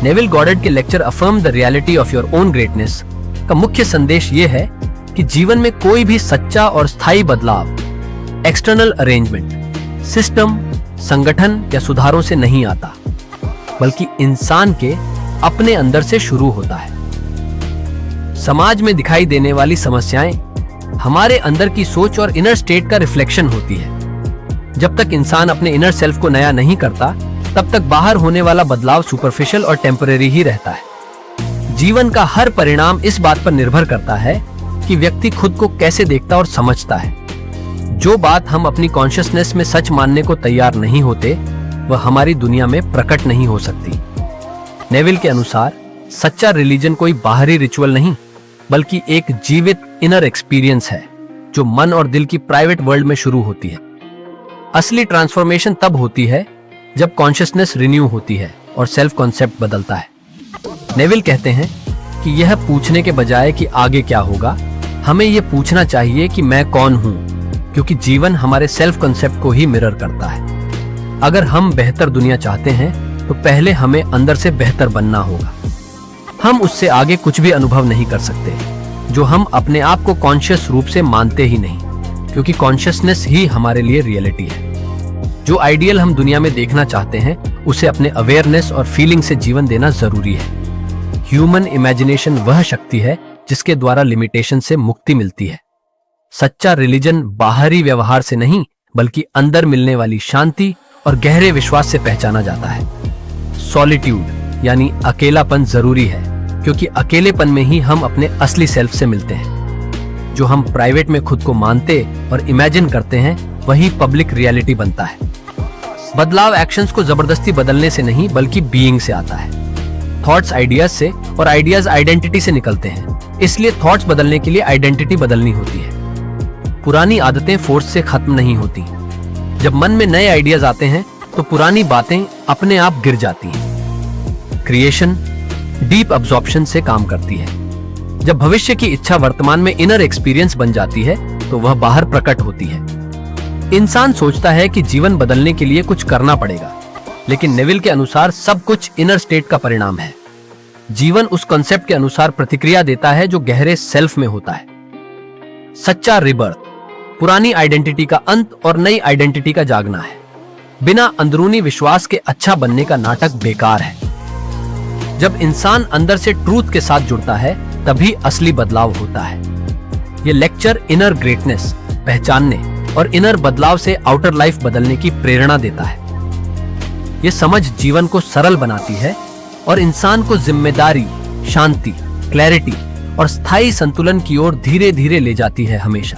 Neville गॉडर्ड के lecture affirm the reality of your own greatness का मुख्य संदेश ये है कि जीवन में कोई भी सच्चा और स्थायी बदलाव एक्सटर्नल अरेंजमेंट, सिस्टम, संगठन या सुधारों से नहीं आता, बल्कि इंसान के अपने अंदर से शुरू होता है। समाज में दिखाई देने वाली समस्याएं हमारे अंदर की सोच और इनर स्टेट का रिफ्लेक्शन होती है। जब तक इंसान अपने इनर सेल्फ को नया नहीं करता, तब तक बाहर होने वाला बदलाव सुपरफिशियल और टेम्परेरी ही रहता है। जीवन का हर परिणाम इस बात पर निर्भर करता है कि व्यक्ति खुद को कैसे देखता और समझता है। जो बात हम अपनी कॉन्शियसनेस में सच मानने को तैयार नहीं होते, वह हमारी दुनिया में प्रकट नहीं हो सकती। नेविल के अनुसार सच्चा रिलीजन कोई बाहरी रिचुअल नहीं, बल्कि एक जीवित इनर एक्सपीरियंस है जो मन और दिल की प्राइवेट वर्ल्ड में शुरू होती है। असली ट्रांसफॉर्मेशन तब होती है जब कॉन्शियसनेस रिन्यू होती है और सेल्फ कॉन्सेप्ट बदलता है। नेविल कहते हैं कि यह पूछने के बजाय कि आगे क्या होगा, हमें यह पूछना चाहिए कि मैं कौन हूं, क्योंकि जीवन हमारे सेल्फ कॉन्सेप्ट को ही मिरर करता है। अगर हम बेहतर दुनिया चाहते हैं तो पहले हमें अंदर से बेहतर बनना होगा। हम उससे आगे कुछ भी अनुभव नहीं कर सकते जो हम अपने आप को कॉन्शियस रूप से मानते ही नहीं, क्योंकि कॉन्शियसनेस ही हमारे लिए रियलिटी है। जो आइडियल हम दुनिया में देखना चाहते हैं, उसे अपने अवेयरनेस और फीलिंग से जीवन देना जरूरी है। ह्यूमन इमेजिनेशन वह शक्ति है जिसके द्वारा लिमिटेशन से मुक्ति मिलती है। सच्चा रिलीजन बाहरी व्यवहार से नहीं, बल्कि अंदर मिलने वाली शांति और गहरे विश्वास से पहचाना जाता है। सॉलिट्यूड यानी अकेलापन जरूरी है, क्योंकि अकेलेपन में ही हम अपने असली सेल्फ से मिलते हैं। जो हम प्राइवेट में खुद को मानते और इमेजिन करते हैं, वही पब्लिक रियलिटी बनता है। बदलाव एक्शंस को जबरदस्ती बदलने से नहीं, बल्कि बीइंग से आता है। थॉट्स आइडियाज से और आइडियाज आइडेंटिटी से निकलते हैं, इसलिए थॉट्स बदलने के लिए आइडेंटिटी बदलनी होती है। पुरानी आदतें फोर्स से खत्म नहीं होती। जब मन में नए आइडियाज आते हैं तो पुरानी बातें अपने आप गिर जाती हैं। क्रिएशन डीप अब्जॉर्प्शन से काम करती है। जब भविष्य की इच्छा वर्तमान में इनर एक्सपीरियंस बन जाती है, तो वह बाहर प्रकट होती है। इंसान सोचता है कि जीवन बदलने के लिए कुछ करना पड़ेगा, लेकिन नेविल के अनुसार सब कुछ इनर स्टेट का परिणाम है। जीवन उस कॉन्सेप्ट के अनुसार प्रतिक्रिया देता है जो गहरे सेल्फ में होता है। सच्चा रिबर्थ पुरानी आइडेंटिटी का अंत और नई आइडेंटिटी का जागना है। बिना अंदरूनी विश्वास के अच्छा बनने का नाटक बेकार है। जब इंसान अंदर से ट्रूथ के साथ जुड़ता है, तभी असली बदलाव होता है। ये लेक्चर इनर ग्रेटनेस पहचानने और इनर बदलाव से आउटर लाइफ बदलने की प्रेरणा देता है। ये समझ जीवन को सरल बनाती है और इंसान को जिम्मेदारी, शांति, क्लैरिटी और स्थायी संतुलन की ओर धीरे धीरे ले जाती है हमेशा।